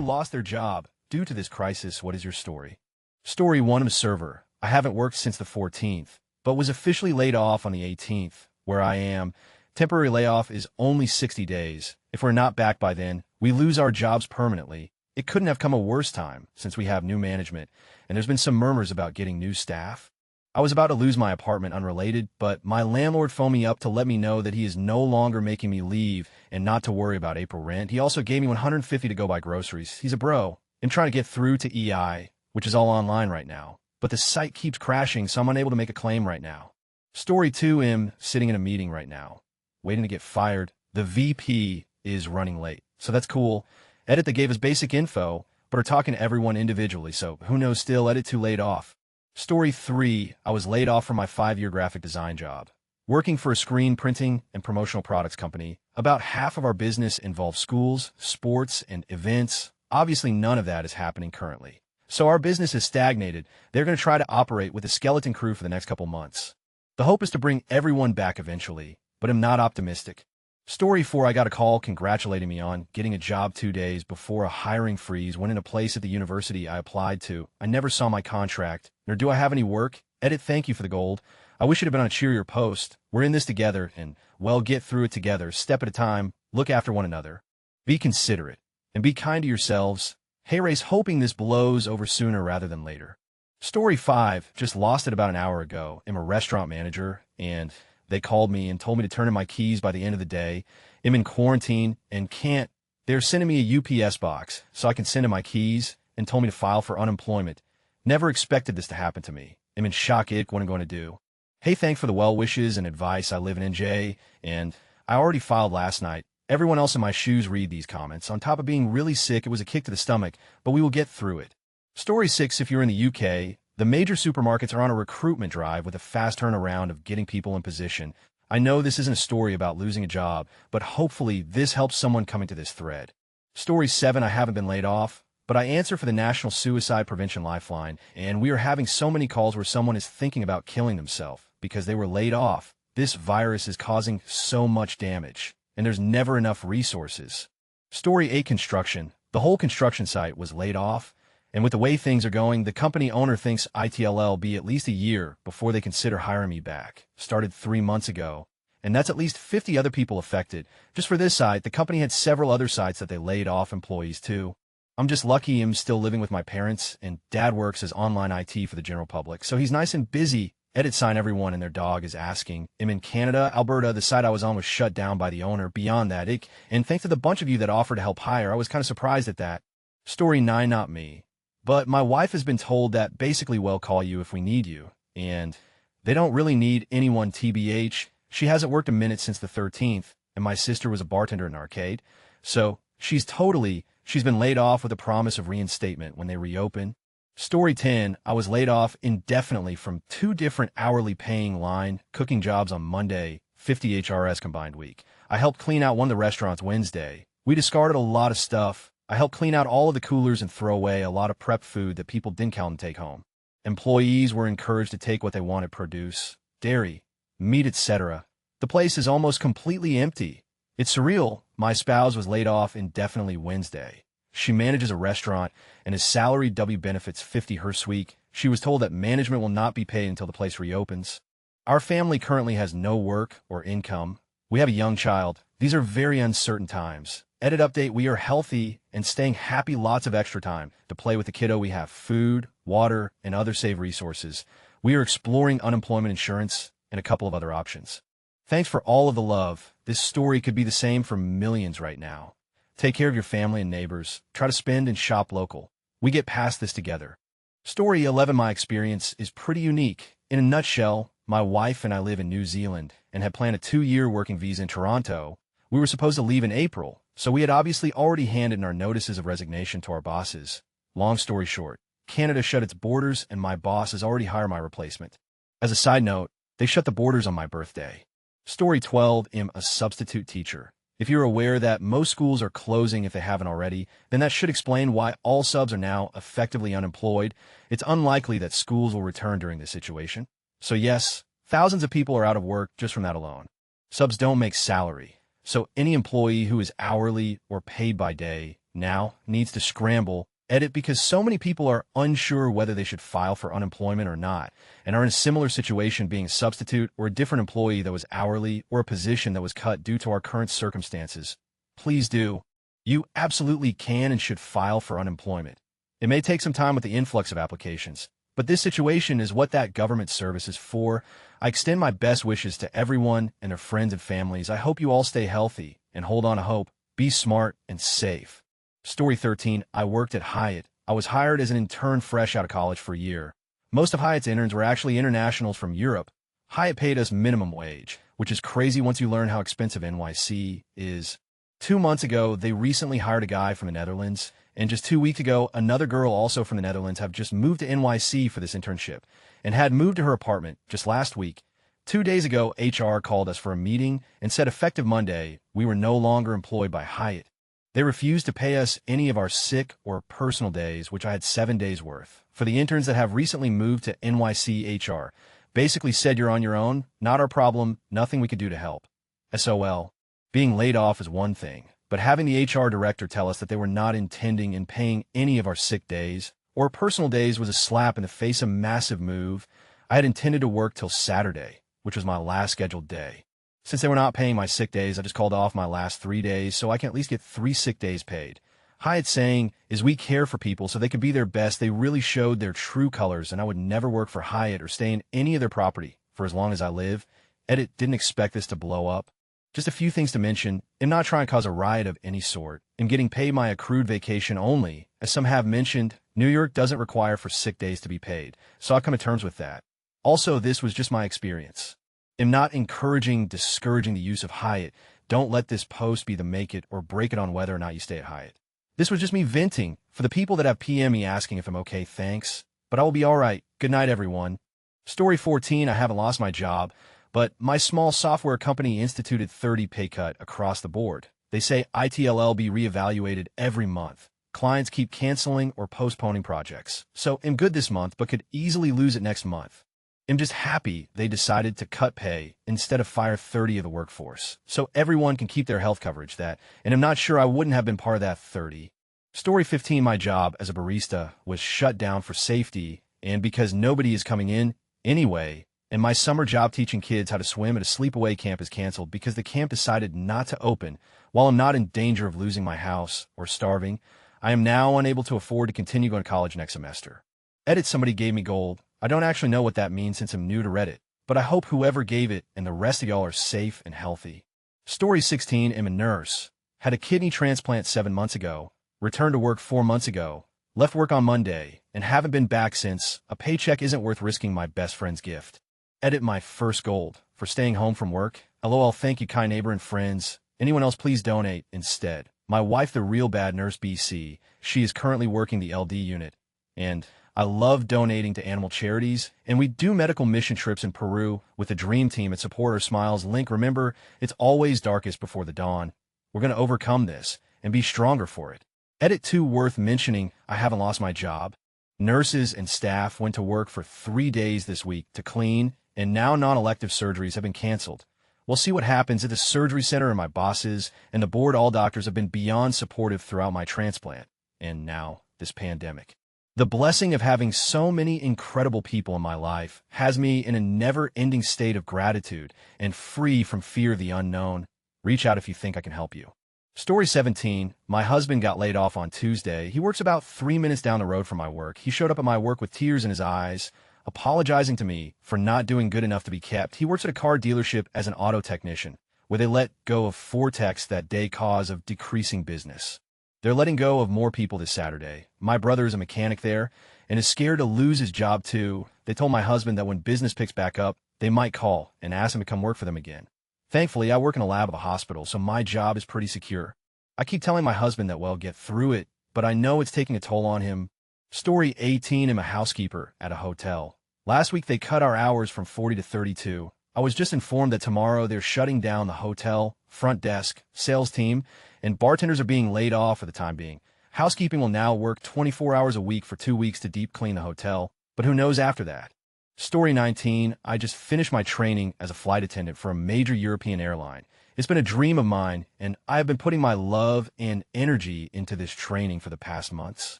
who lost their job due to this crisis. What is your story? Story 1. I'm a server. I haven't worked since the 14th, but was officially laid off on the 18th. Where I am, temporary layoff is only 60 days. If we're not back by then, we lose our jobs permanently. It couldn't have come a worse time since we have new management, and there's been some murmurs about getting new staff. I was about to lose my apartment unrelated, but my landlord phoned me up to let me know that he is no longer making me leave and not to worry about April rent. He also gave me $150 to go buy groceries. He's a bro. I'm trying to get through to EI, which is all online right now, but the site keeps crashing, so I'm unable to make a claim right now. Story 2. I'm sitting in a meeting right now, waiting to get fired. The VP is running late, so that's cool. Edit, they gave us basic info, but are talking to everyone individually, so who knows still. Edit 2. Laid off. Story 3. I was laid off from my 5-year graphic design job. Working for a screen printing and promotional products company, about half of our business involves schools, sports, and events. Obviously, none of that is happening currently. So our business is stagnated. They're going to try to operate with a skeleton crew for the next couple months. The hope is to bring everyone back eventually, but I'm not optimistic. Story 4. I got a call congratulating me on getting a job 2 days before a hiring freeze went into place at the university I applied to. I never saw my contract, nor do I have any work. Edit, thank you for the gold. I wish it had been on a cheerier post. We're in this together, and, well, get through it together, step at a time, look after one another. Be considerate, and be kind to yourselves. Hey race, hoping this blows over sooner rather than later. Story 5. Just lost it about an hour ago. I'm a restaurant manager, and they called me and told me to turn in my keys by the end of the day. I'm in quarantine and can't. They're sending me a UPS box so I can send in my keys and told me to file for unemployment. Never expected this to happen to me. I'm in shock. What I'm going to do. Hey, thanks for the well wishes and advice. I live in NJ, and I already filed last night. Everyone else in my shoes read these comments. On top of being really sick, it was a kick to the stomach, but we will get through it. Story 6. If you're in the UK, the major supermarkets are on a recruitment drive with a fast turnaround of getting people in position. I know this isn't a story about losing a job, but hopefully this helps someone coming to this thread. Story 7. I haven't been laid off, but I answer for the National Suicide Prevention Lifeline, and we are having so many calls where someone is thinking about killing themselves because they were laid off. This virus is causing so much damage, and there's never enough resources. Story 8. Construction. The whole construction site was laid off. And with the way things are going, the company owner thinks it'll be at least a year before they consider hiring me back. Started 3 months ago, and that's at least 50 other people affected. Just for this site, the company had several other sites that they laid off employees too. I'm just lucky I'm still living with my parents, and Dad works as online IT for the general public, so he's nice and busy. Edit sign. Everyone and their dog is asking. I'm in Canada, Alberta. The site I was on was shut down by the owner. Beyond that, and thanks to the bunch of you that offered to help hire, I was kind of surprised at that. Story 9. Not me. But my wife has been told that basically we'll call you if we need you, and they don't really need anyone TBH. She hasn't worked a minute since the 13th, and my sister was a bartender in an arcade. So she's been laid off with a promise of reinstatement when they reopen. Story 10. I was laid off indefinitely from 2 different hourly paying line cooking jobs on Monday, 50 HRS combined week. I helped clean out one of the restaurants Wednesday. We discarded a lot of stuff. I helped clean out all of the coolers and throw away a lot of prep food that people didn't count and take home. Employees were encouraged to take what they wanted produce, dairy, meat, etc. The place is almost completely empty. It's surreal. My spouse was laid off indefinitely Wednesday. She manages a restaurant and is salaried W benefits 50 her week. She was told that management will not be paid until the place reopens. Our family currently has no work or income. We have a young child. These are very uncertain times. Edit update. We are healthy and staying happy. Lots of extra time to play with the kiddo. We have food, water, and other save resources. We are exploring unemployment insurance and a couple of other options. Thanks for all of the love. This story could be the same for millions right now. Take care of your family and neighbors. Try to spend and shop local. We get past this together. Story 11. My experience is pretty unique. In a nutshell, my wife and I live in New Zealand and had planned a 2-year working visa in Toronto. We were supposed to leave in April, so we had obviously already handed in our notices of resignation to our bosses. Long story short, Canada shut its borders and my boss has already hired my replacement. As a side note, they shut the borders on my birthday. Story 12. I'm a substitute teacher. If you're aware that most schools are closing if they haven't already, then that should explain why all subs are now effectively unemployed. It's unlikely that schools will return during this situation. So yes, thousands of people are out of work just from that alone. Subs don't make salary. So any employee who is hourly or paid by day now needs to scramble, edit because so many people are unsure whether they should file for unemployment or not, and are in a similar situation being a substitute or a different employee that was hourly or a position that was cut due to our current circumstances. Please do. You absolutely can and should file for unemployment. It may take some time with the influx of applications, but this situation is what that government service is for. I extend my best wishes to everyone and their friends and families. I hope you all stay healthy and hold on to hope. Be smart and safe. Story 13. I worked at Hyatt. I was hired as an intern fresh out of college for a year. Most of Hyatt's interns were actually internationals from Europe. Hyatt paid us minimum wage, which is crazy once you learn how expensive NYC is. 2 months ago, they recently hired a guy from the Netherlands, and just 2 weeks ago, another girl also from the Netherlands have just moved to NYC for this internship, and had moved to her apartment just last week. 2 days ago, HR called us for a meeting and said effective Monday, we were no longer employed by Hyatt. They refused to pay us any of our sick or personal days, which I had 7 days worth. For the interns that have recently moved to NYC, HR basically said you're on your own, not our problem, nothing we could do to help. SOL. Being laid off is one thing, but having the HR director tell us that they were not intending in paying any of our sick days or personal days was a slap in the face, a massive move. I had intended to work till Saturday, which was my last scheduled day. Since they were not paying my sick days, I just called off my last 3 days so I can at least get 3 sick days paid. Hyatt's saying is we care for people so they could be their best. They really showed their true colors, and I would never work for Hyatt or stay in any of their property for as long as I live. Edit, didn't expect this to blow up. Just a few things to mention. I'm not trying to cause a riot of any sort. I'm getting paid my accrued vacation only. As some have mentioned, New York doesn't require for sick days to be paid, so I'll come to terms with that. Also, this was just my experience. I'm not discouraging the use of Hyatt. Don't let this post be the make it or break it on whether or not you stay at Hyatt. This was just me venting. For the people that have PM me asking if I'm okay, thanks. But I will be alright. Good night, everyone. Story 14. I haven't lost my job, but my small software company instituted 30 pay cut across the board. They say ITLL be reevaluated every month. Clients keep canceling or postponing projects. So I'm good this month, but could easily lose it next month. I'm just happy they decided to cut pay instead of fire 30 of the workforce, so everyone can keep their health coverage and I'm not sure I wouldn't have been part of that 30. Story 15. My job as a barista was shut down for safety and because nobody is coming in anyway, and my summer job teaching kids how to swim at a sleepaway camp is canceled because the camp decided not to open. While I'm not in danger of losing my house or starving, I am now unable to afford to continue going to college next semester. Edit, somebody gave me gold. I don't actually know what that means since I'm new to Reddit, but I hope whoever gave it and the rest of y'all are safe and healthy. Story 16. I'm a nurse. Had a kidney transplant 7 months ago. Returned to work 4 months ago. Left work on Monday and haven't been back since. A paycheck isn't worth risking my best friend's gift. Edit, my first gold for staying home from work. LOL, thank you, kind neighbor and friends. Anyone else, please donate instead. My wife, the real bad nurse BC. She is currently working the LD unit. And I love donating to animal charities, and we do medical mission trips in Peru with the Dream Team at Support Our Smiles link. Remember, it's always darkest before the dawn. We're going to overcome this and be stronger for it. Edit 2. Worth mentioning, I haven't lost my job. Nurses and staff went to work for 3 days this week to clean, and now non-elective surgeries have been canceled. We'll see what happens at the surgery center, and my bosses and the board, all doctors, have been beyond supportive throughout my transplant, and now this pandemic. The blessing of having so many incredible people in my life has me in a never-ending state of gratitude and free from fear of the unknown. Reach out if you think I can help you. Story 17. My husband got laid off on Tuesday. He works about 3 minutes down the road from my work. He showed up at my work with tears in his eyes, apologizing to me for not doing good enough to be kept. He works at a car dealership as an auto technician, where they let go of 4 techs that day cause of decreasing business. They're letting go of more people this Saturday. My brother is a mechanic there and is scared to lose his job too. They told my husband that when business picks back up, they might call and ask him to come work for them again. Thankfully, I work in a lab of a hospital, so my job is pretty secure. I keep telling my husband that, well, get through it, but I know it's taking a toll on him. Story 18. I'm a housekeeper at a hotel. Last week, they cut our hours from 40 to 32. I was just informed that tomorrow they're shutting down the hotel, front desk, sales team, and bartenders are being laid off for the time being. Housekeeping will now work 24 hours a week for 2 weeks to deep clean the hotel, but who knows after that? Story 19. I just finished my training as a flight attendant for a major European airline. It's been a dream of mine, and I have been putting my love and energy into this training for the past months.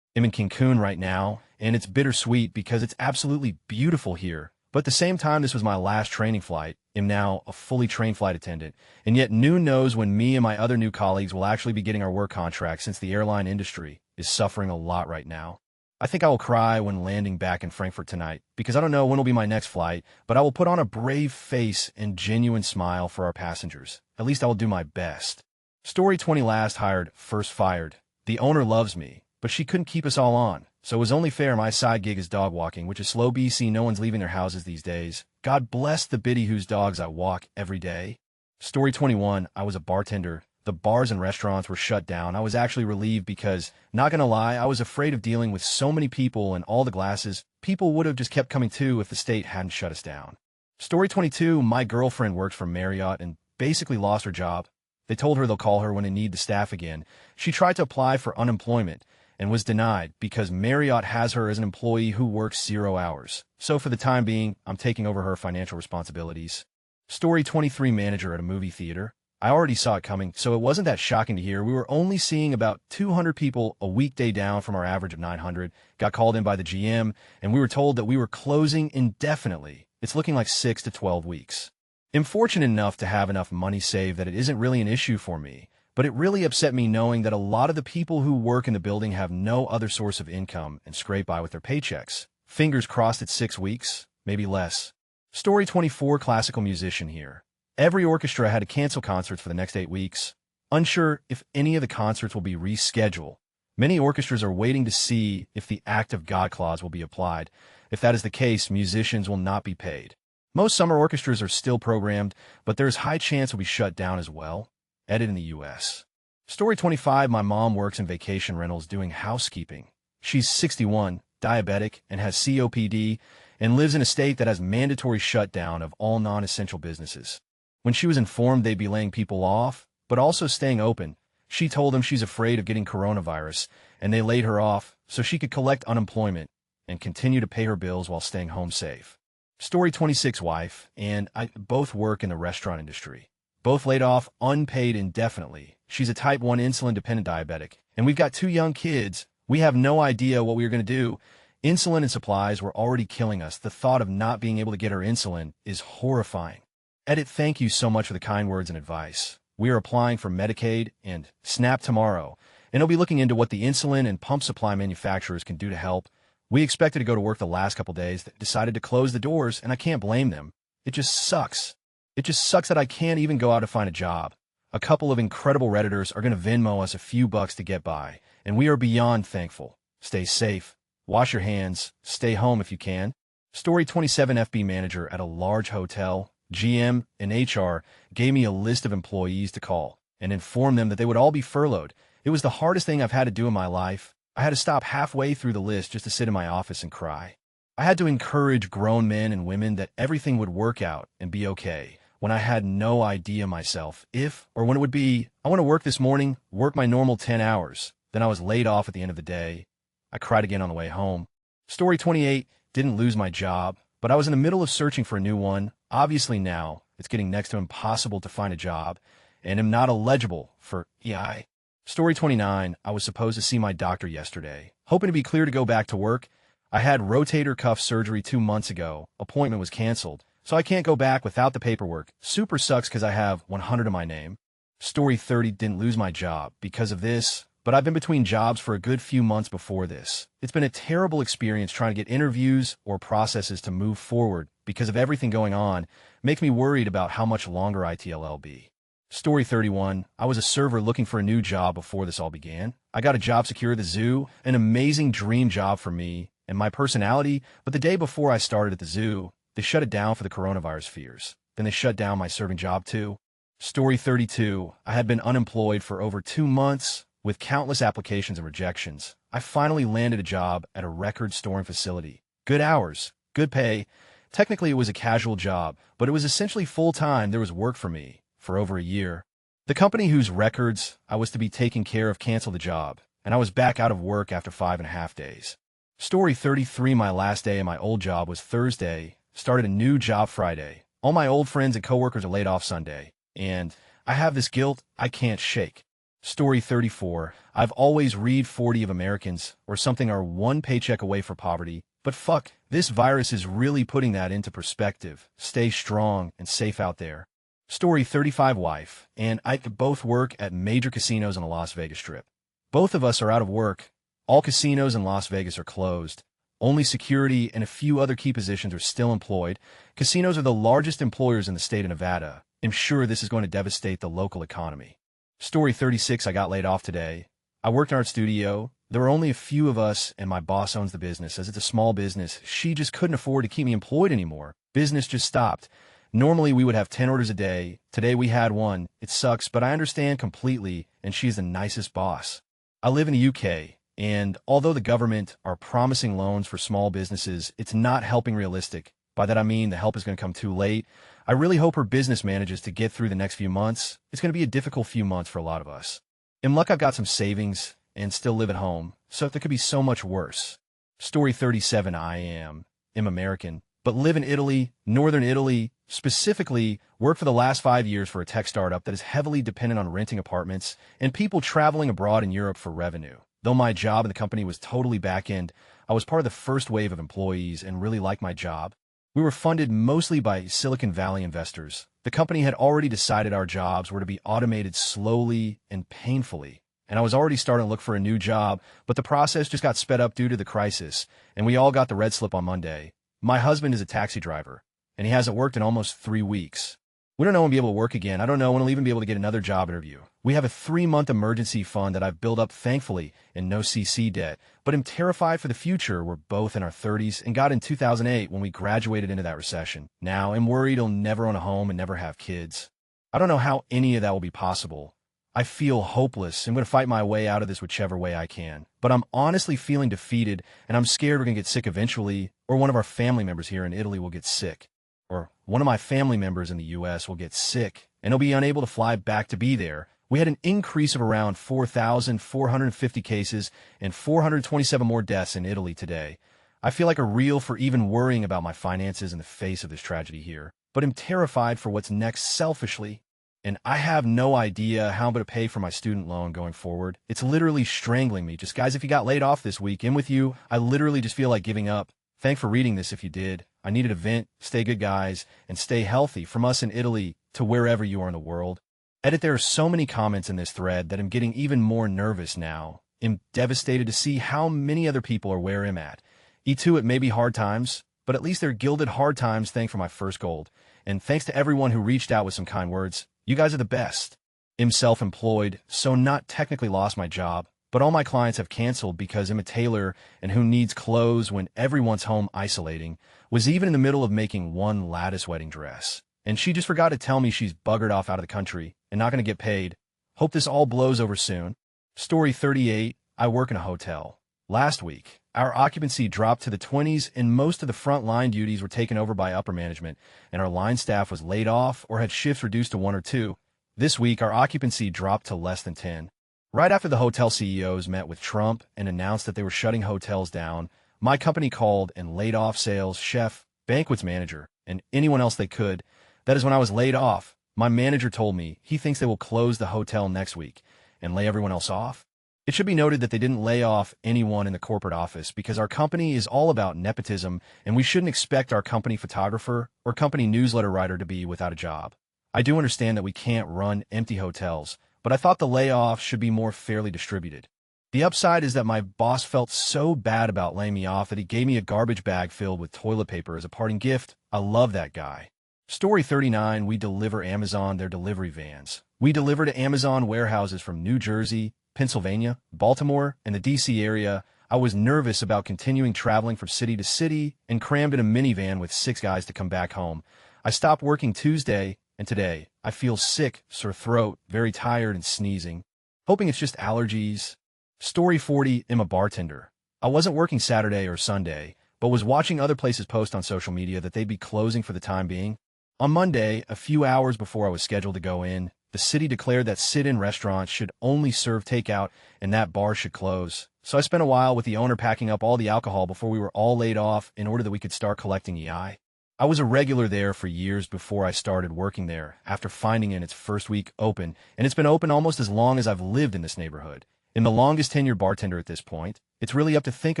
I'm in Cancun right now, and it's bittersweet because it's absolutely beautiful here. But at the same time, this was my last training flight. I'm now a fully trained flight attendant, and yet noon knows when me and my other new colleagues will actually be getting our work contracts since the airline industry is suffering a lot right now. I think I will cry when landing back in Frankfurt tonight because I don't know when will be my next flight, but I will put on a brave face and genuine smile for our passengers. At least I will do my best. Story 20 last hired, first fired. The owner loves me, but she couldn't keep us all on. So it was only fair my side gig is dog walking, which is slow BC. No one's leaving their houses these days. God bless the biddy whose dogs I walk every day. Story 21, I was a bartender. The bars and restaurants were shut down. I was actually relieved because, not gonna lie, I was afraid of dealing with so many people and all the glasses. People would have just kept coming to if the state hadn't shut us down. Story 22, my girlfriend works for Marriott and basically lost her job. They told her they'll call her when they need the staff again. She tried to apply for unemployment and was denied because Marriott has her as an employee who works 0 hours. So for the time being, I'm taking over her financial responsibilities. Story 23, manager at a movie theater. I already saw it coming, so it wasn't that shocking to hear. We were only seeing about 200 people a weekday, down from our average of 900. Got called in by the GM, and we were told that we were closing indefinitely. It's looking like 6 to 12 weeks. I'm fortunate enough to have enough money saved that it isn't really an issue for me. But it really upset me knowing that a lot of the people who work in the building have no other source of income and scrape by with their paychecks. Fingers crossed it's 6 weeks, maybe less. Story 24, classical musician here. Every orchestra had to cancel concerts for the next 8 weeks. Unsure if any of the concerts will be rescheduled. Many orchestras are waiting to see if the Act of God clause will be applied. If that is the case, musicians will not be paid. Most summer orchestras are still programmed, but there is high chance will be shut down as well. Edit in the U.S. Story 25, my mom works in vacation rentals doing housekeeping. She's 61, diabetic, and has COPD, and lives in a state that has mandatory shutdown of all non-essential businesses. When she was informed they'd be laying people off, but also staying open, she told them she's afraid of getting coronavirus, and they laid her off so she could collect unemployment and continue to pay her bills while staying home safe. Story 26, wife and I both work in the restaurant industry. Both laid off unpaid indefinitely. She's a type 1 insulin-dependent diabetic, and we've got 2 young kids. We have no idea what we are going to do. Insulin and supplies were already killing us. The thought of not being able to get her insulin is horrifying. Edit, thank you so much for the kind words and advice. We are applying for Medicaid and SNAP tomorrow, and I'll be looking into what the insulin and pump supply manufacturers can do to help. We expected to go to work the last couple days, that decided to close the doors, and I can't blame them. It just sucks. It just sucks that I can't even go out to find a job. A couple of incredible Redditors are going to Venmo us a few bucks to get by, and we are beyond thankful. Stay safe. Wash your hands. Stay home if you can. Story 27, FB manager at a large hotel. GM and HR gave me a list of employees to call and inform them that they would all be furloughed. It was the hardest thing I've had to do in my life. I had to stop halfway through the list just to sit in my office and cry. I had to encourage grown men and women that everything would work out and be okay, when I had no idea myself if or when it would be. I want to work this morning, work my normal 10 hours. Then I was laid off at the end of the day. I cried again on the way home. Story 28, didn't lose my job, but I was in the middle of searching for a new one. Obviously now, it's getting next to impossible to find a job, and am not eligible for EI. Story 29, I was supposed to see my doctor yesterday, hoping to be clear to go back to work. I had rotator cuff surgery 2 months ago. Appointment was canceled, so I can't go back without the paperwork. Super sucks because I have 100 in my name. Story 30, didn't lose my job because of this, but I've been between jobs for a good few months before this. It's been a terrible experience trying to get interviews or processes to move forward because of everything going on. Makes me worried about how much longer ITLL be. Story 31, I was a server looking for a new job before this all began. I got a job secure at the zoo, an amazing dream job for me and my personality, but the day before I started at the zoo, they shut it down for the coronavirus fears. Then they shut down my serving job too. Story 32, I had been unemployed for over 2 months with countless applications and rejections. I finally landed a job at a record storing facility. Good hours, good pay. Technically it was a casual job, but it was essentially full-time. There was work for me for over a year. The company whose records I was to be taking care of canceled the job, and I was back out of work after 5.5 days. Story 33, my last day at my old job was Thursday. Started a new job Friday. All my old friends and coworkers are laid off Sunday, and I have this guilt I can't shake. Story 34. I've always read 40 of Americans or something are one paycheck away from poverty. But fuck, this virus is really putting that into perspective. Stay strong and safe out there. Story 35. Wife and I both work at major casinos on the Las Vegas Strip. Both of us are out of work. All casinos in Las Vegas are closed. Only security and a few other key positions are still employed. Casinos are the largest employers in the state of Nevada. I'm sure this is going to devastate the local economy. Story 36. I got laid off today. I worked in our studio. There were only a few of us, and my boss owns the business. As it's a small business, she just couldn't afford to keep me employed anymore. Business just stopped. Normally, we would have 10 orders a day. Today, we had one. It sucks, but I understand completely, and she's the nicest boss. I live in the UK, and although the government are promising loans for small businesses, it's not helping realistic. By that I mean the help is going to come too late. I really hope her business manages to get through the next few months. It's going to be a difficult few months for a lot of us. In luck, I've got some savings and still live at home, so there could be so much worse. Story 37. I am American, but live in Italy, northern Italy, specifically worked for the last 5 years for a tech startup that is heavily dependent on renting apartments and people traveling abroad in Europe for revenue. Though my job in the company was totally back-end, I was part of the first wave of employees and really liked my job. We were funded mostly by Silicon Valley investors. The company had already decided our jobs were to be automated slowly and painfully, and I was already starting to look for a new job, but the process just got sped up due to the crisis, and we all got the red slip on Monday. My husband is a taxi driver, and he hasn't worked in almost 3 weeks. We don't know when we'll be able to work again. I don't know when we'll even be able to get another job interview. We have a 3-month emergency fund that I've built up, thankfully, and no CC debt, but I'm terrified for the future. We're both in our 30s and got in 2008 when we graduated into that recession. Now I'm worried he'll never own a home and never have kids. I don't know how any of that will be possible. I feel hopeless. I'm going to fight my way out of this whichever way I can. But I'm honestly feeling defeated, and I'm scared we're going to get sick eventually, or one of our family members here in Italy will get sick. Or one of my family members in the U.S. will get sick, and he'll be unable to fly back to be there. We had an increase of around 4,450 cases and 427 more deaths in Italy today. I feel like a reel for even worrying about my finances in the face of this tragedy here, but I'm terrified for what's next selfishly. And I have no idea how I'm going to pay for my student loan going forward. It's literally strangling me. Just guys, if you got laid off this week, in with you. I literally just feel like giving up. Thanks for reading this if you did. I needed a vent. Stay good, guys, and stay healthy from us in Italy to wherever you are in the world. Edit, there are so many comments in this thread that I'm getting even more nervous now. I'm devastated to see how many other people are where I'm at. E2, it may be hard times, but at least they're gilded hard times. Thanks for my first gold. And thanks to everyone who reached out with some kind words. You guys are the best. I'm self-employed, so not technically lost my job, but all my clients have canceled because I'm a tailor and who needs clothes when everyone's home isolating. Was even in the middle of making one lattice wedding dress, and she just forgot to tell me she's buggered off out of the country and not going to get paid. Hope this all blows over soon. Story 38. I work in a hotel. Last week, our occupancy dropped to the 20s and most of the front line duties were taken over by upper management, and our line staff was laid off or had shifts reduced to 1 or 2. This week, our occupancy dropped to less than 10. Right after the hotel CEOs met with Trump and announced that they were shutting hotels down, my company called and laid off sales, chef, banquets manager, and anyone else they could. That is when I was laid off. My manager told me he thinks they will close the hotel next week and lay everyone else off. It should be noted that they didn't lay off anyone in the corporate office because our company is all about nepotism, and we shouldn't expect our company photographer or company newsletter writer to be without a job. I do understand that we can't run empty hotels, but I thought the layoffs should be more fairly distributed. The upside is that my boss felt so bad about laying me off that he gave me a garbage bag filled with toilet paper as a parting gift. I love that guy. Story 39. We deliver Amazon their delivery vans. We deliver to Amazon warehouses from New Jersey, Pennsylvania, Baltimore, and the D.C. area. I was nervous about continuing traveling from city to city and crammed in a minivan with 6 guys to come back home. I stopped working Tuesday, and today I feel sick, sore throat, very tired and sneezing. Hoping it's just allergies. Story 40. I'm a bartender. I wasn't working Saturday or Sunday, but was watching other places post on social media that they'd be closing for the time being. On Monday, a few hours before I was scheduled to go in, the city declared that sit-in restaurants should only serve takeout and that bars should close. So I spent a while with the owner packing up all the alcohol before we were all laid off in order that we could start collecting EI. I was a regular there for years before I started working there after finding it in its first week open, and it's been open almost as long as I've lived in this neighborhood. I'm the longest tenured bartender at this point. It's really up to think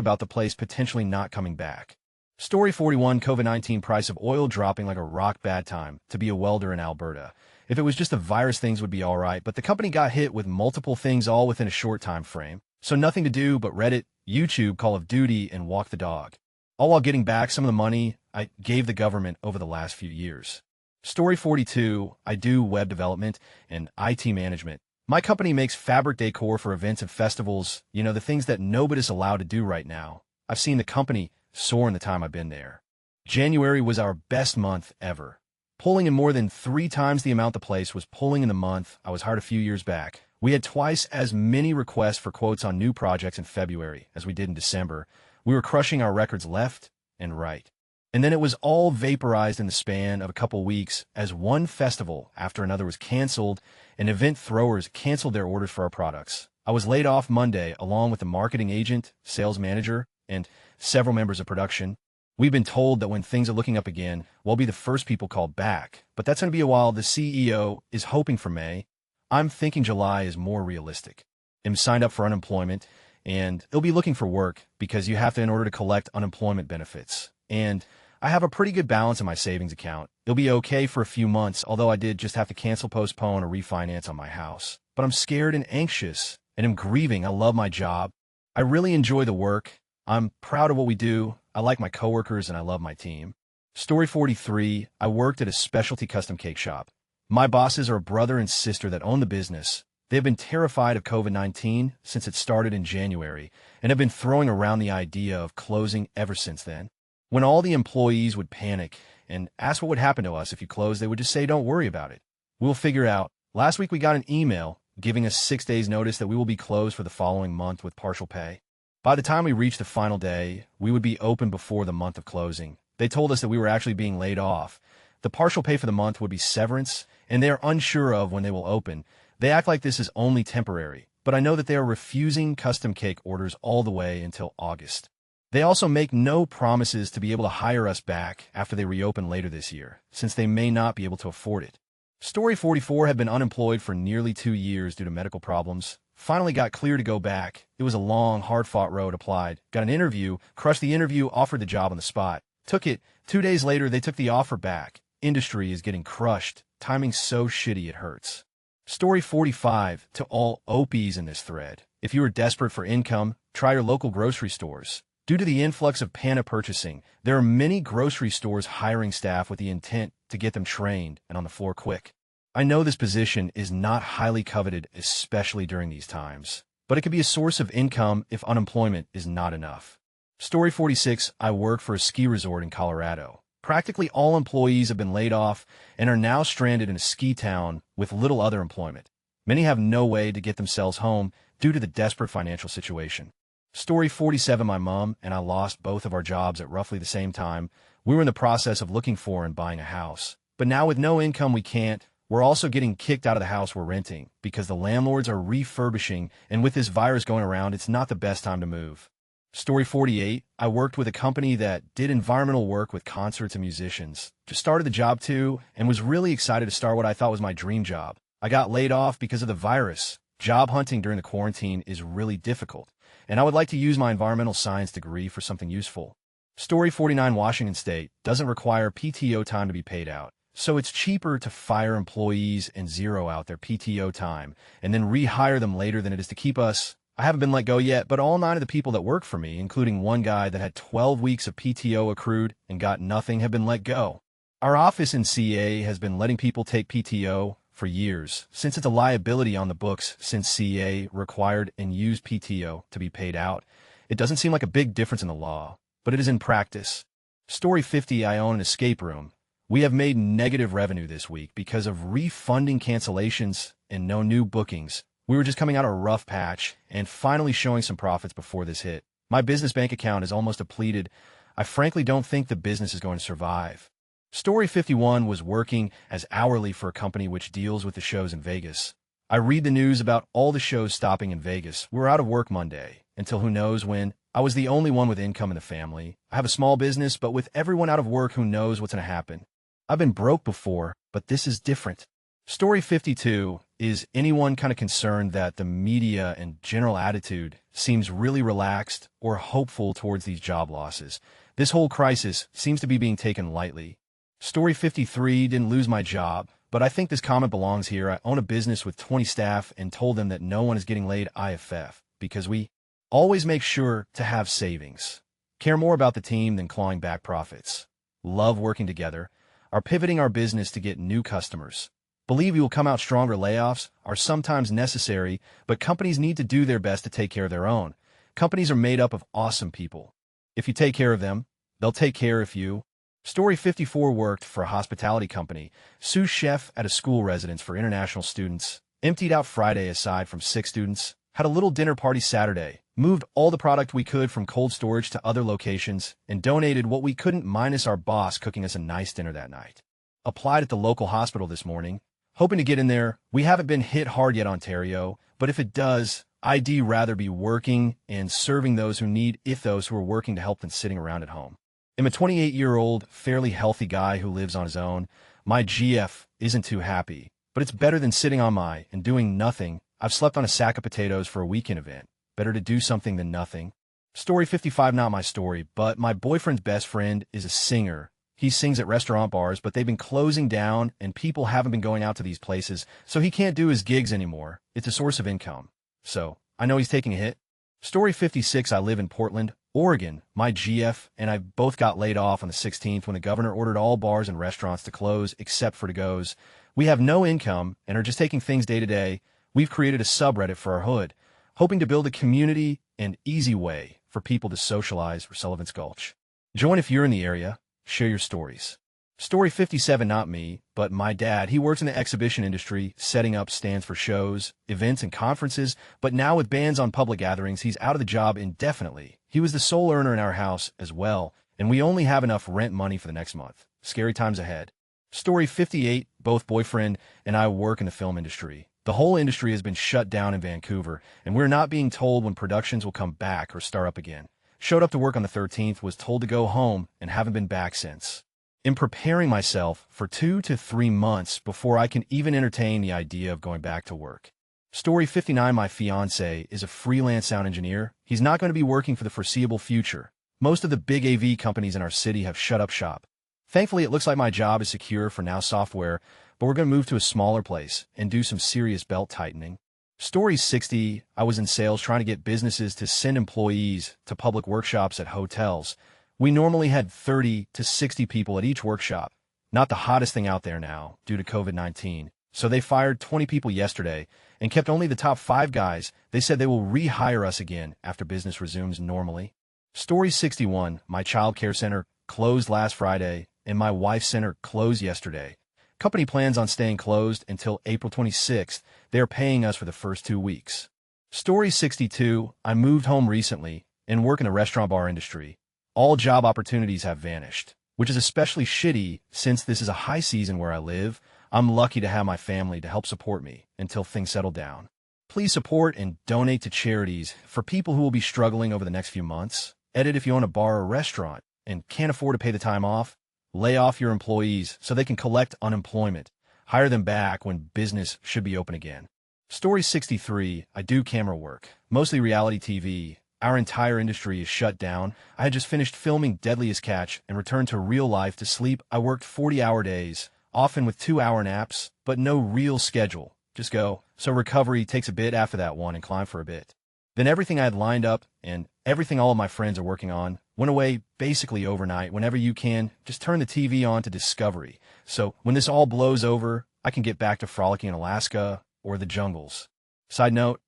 about the place potentially not coming back. Story 41, COVID-19 price of oil dropping like a rock. Bad time to be a welder in Alberta. If it was just a virus, things would be all right, but the company got hit with multiple things all within a short time frame. So nothing to do but Reddit, YouTube, Call of Duty, and walk the dog. All while getting back some of the money I gave the government over the last few years. Story 42, I do web development and IT management. My company makes fabric decor for events and festivals, the things that nobody's allowed to do right now. I've seen the company soar in the time I've been there. January was our best month ever, pulling in more than 3 times the amount the place was pulling in the month I was hired a few years back. We had twice as many requests for quotes on new projects in February as we did in December. We were crushing our records left and right. And then it was all vaporized in the span of a couple weeks as one festival after another was canceled and event throwers canceled their orders for our products. I was laid off Monday along with the marketing agent, sales manager, and several members of production. We've been told that when things are looking up again, we'll be the first people called back. But that's going to be a while. The CEO is hoping for May. I'm thinking July is more realistic. I'm signed up for unemployment, and they'll be looking for work because you have to in order to collect unemployment benefits. And I have a pretty good balance in my savings account. It'll be okay for a few months, although I did just have to cancel, postpone, or refinance on my house. But I'm scared and anxious, and I'm grieving. I love my job. I really enjoy the work. I'm proud of what we do. I like my coworkers, and I love my team. Story 43, I worked at a specialty custom cake shop. My bosses are a brother and sister that own the business. They have been terrified of COVID-19 since it started in January, and have been throwing around the idea of closing ever since then. When all the employees would panic and ask what would happen to us if you closed, they would just say, don't worry about it. We'll figure out. Last week we got an email giving us 6 days notice that we will be closed for the following month with partial pay. By the time we reached the final day, we would be open before the month of closing. They told us that we were actually being laid off. The partial pay for the month would be severance, and they are unsure of when they will open. They act like this is only temporary, but I know that they are refusing custom cake orders all the way until August. They also make no promises to be able to hire us back after they reopen later this year, since they may not be able to afford it. Story 44 had been unemployed for nearly 2 years due to medical problems. Finally got clear to go back. It was a long, hard-fought road. Applied, got an interview, crushed the interview, offered the job on the spot. Took it. 2 days later, they took the offer back. Industry is getting crushed. Timing's so shitty it hurts. Story 45, to all OPs in this thread. If you are desperate for income, try your local grocery stores. Due to the influx of panic purchasing, there are many grocery stores hiring staff with the intent to get them trained and on the floor quick. I know this position is not highly coveted, especially during these times, but it could be a source of income if unemployment is not enough. Story 46, I work for a ski resort in Colorado. Practically all employees have been laid off and are now stranded in a ski town with little other employment. Many have no way to get themselves home due to the desperate financial situation. Story 47, my mom and I lost both of our jobs at roughly the same time. We were in the process of looking for and buying a house. But now with no income, we can't. We're also getting kicked out of the house we're renting because the landlords are refurbishing, and with this virus going around, it's not the best time to move. Story 48, I worked with a company that did environmental work with concerts and musicians. Just started the job too, and was really excited to start what I thought was my dream job. I got laid off because of the virus. Job hunting during the quarantine is really difficult, and I would like to use my environmental science degree for something useful. Story 49, Washington State doesn't require PTO time to be paid out, so it's cheaper to fire employees and zero out their PTO time and then rehire them later than it is to keep us. I haven't been let go yet, but all 9 of the people that work for me, including one guy that had 12 weeks of PTO accrued and got nothing, have been let go. Our office in CA has been letting people take PTO for years, since it's a liability on the books since CA required and used PTO to be paid out. It doesn't seem like a big difference in the law, but it is in practice. Story 50, I own an escape room. We have made negative revenue this week because of refunding cancellations and no new bookings. We were just coming out of a rough patch and finally showing some profits before this hit. My business bank account is almost depleted. I frankly don't think the business is going to survive. Story 51 was working as hourly for a company which deals with the shows in Vegas. I read the news about all the shows stopping in Vegas. We're out of work Monday until who knows when. I was the only one with income in the family. I have a small business, but with everyone out of work, who knows what's going to happen? I've been broke before, but this is different. Story 52 is anyone kind of concerned that the media and general attitude seems really relaxed or hopeful towards these job losses. This whole crisis seems to be being taken lightly. Story 53, didn't lose my job, but I think this comment belongs here. I own a business with 20 staff and told them that no one is getting laid IFF because we always make sure to have savings. Care more about the team than clawing back profits. Love working together. Are pivoting our business to get new customers. Believe we will come out stronger. Layoffs are sometimes necessary, but companies need to do their best to take care of their own. Companies are made up of awesome people. If you take care of them, they'll take care of you. Story 54, worked for a hospitality company. Sous chef at a school residence for international students. Emptied out Friday aside from 6 students. Had a little dinner party Saturday. Moved all the product we could from cold storage to other locations and donated what we couldn't, minus our boss cooking us a nice dinner that night. Applied at the local hospital this morning. Hoping to get in there. We haven't been hit hard yet, Ontario, but if it does, I'd rather be working and serving those who need, if those who are working to help, than sitting around at home. I'm a 28-year-old, fairly healthy guy who lives on his own. My GF isn't too happy, but it's better than sitting on my and doing nothing. I've slept on a sack of potatoes for a weekend event. Better to do something than nothing. Story 55, not my story, but my boyfriend's best friend is a singer. He sings at restaurant bars, but they've been closing down and people haven't been going out to these places, so he can't do his gigs anymore. It's a source of income. So, I know he's taking a hit. Story 56, I live in Portland, Oregon. My GF and I both got laid off on the 16th when the governor ordered all bars and restaurants to close except for to-goes. We have no income and are just taking things day to day. We've created a subreddit for our hood, hoping to build a community and easy way for people to socialize for Sullivan's Gulch. Join if you're in the area. Share your stories. Story 57, not me, but my dad. He works in the exhibition industry, setting up stands for shows, events, and conferences, but now with bans on public gatherings, he's out of the job indefinitely. He was the sole earner in our house as well, and we only have enough rent money for the next month. Scary times ahead. Story 58, both boyfriend and I work in the film industry. The whole industry has been shut down in Vancouver, and we're not being told when productions will come back or start up again. Showed up to work on the 13th, was told to go home, and haven't been back since. I'm preparing myself for 2 to 3 months before I can even entertain the idea of going back to work. Story 59, my fiancé is a freelance sound engineer. He's not going to be working for the foreseeable future. Most of the big AV companies in our city have shut up shop. Thankfully, it looks like my job is secure for now, software, but we're going to move to a smaller place and do some serious belt tightening. Story 60, I was in sales trying to get businesses to send employees to public workshops at hotels. We normally had 30 to 60 people at each workshop. Not the hottest thing out there now due to COVID-19. So they fired 20 people yesterday and kept only the top 5 guys. They said they will rehire us again after business resumes normally. Story 61, my child care center closed last Friday and my wife's center closed yesterday. Company plans on staying closed until April 26th. They are paying us for the first 2 weeks. Story 62, I moved home recently and work in the restaurant bar industry. All job opportunities have vanished, which is especially shitty since this is a high season where I live. I'm lucky to have my family to help support me until things settle down. Please support and donate to charities for people who will be struggling over the next few months. Edit, if you own a bar or restaurant and can't afford to pay the time off, lay off your employees so they can collect unemployment. Hire them back when business should be open again. Story 63, I do camera work, mostly reality TV. Our entire industry is shut down. I had just finished filming Deadliest Catch and returned to real life to sleep. I worked 40-hour days, often with 2-hour naps, but no real schedule. Just go. So recovery takes a bit after that one and climb for a bit. Then everything I had lined up and everything all of my friends are working on went away basically overnight. Whenever you can, just turn the TV on to Discovery. So when this all blows over, I can get back to frolicking in Alaska or the jungles. Side note,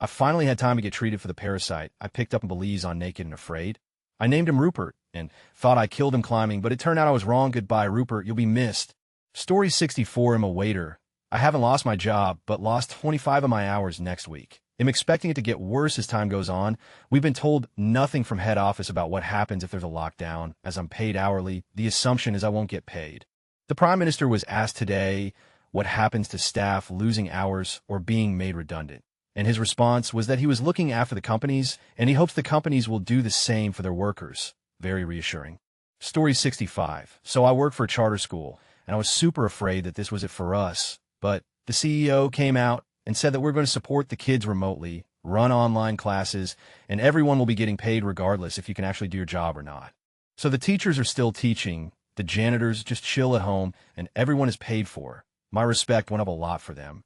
I finally had time to get treated for the parasite I picked up in Belize on Naked and Afraid. I named him Rupert and thought I killed him climbing, but it turned out I was wrong. Goodbye, Rupert. You'll be missed. Story 64, I'm a waiter. I haven't lost my job, but lost 25 of my hours next week. I'm expecting it to get worse as time goes on. We've been told nothing from head office about what happens if there's a lockdown. As I'm paid hourly, the assumption is I won't get paid. The Prime Minister was asked today what happens to staff losing hours or being made redundant. And his response was that he was looking after the companies, and he hopes the companies will do the same for their workers. Very reassuring. Story 65. So I work for a charter school, and I was super afraid that this was it for us. But the CEO came out and said that we're going to support the kids remotely, run online classes, and everyone will be getting paid regardless if you can actually do your job or not. So the teachers are still teaching, the janitors just chill at home, and everyone is paid for. My respect went up a lot for them.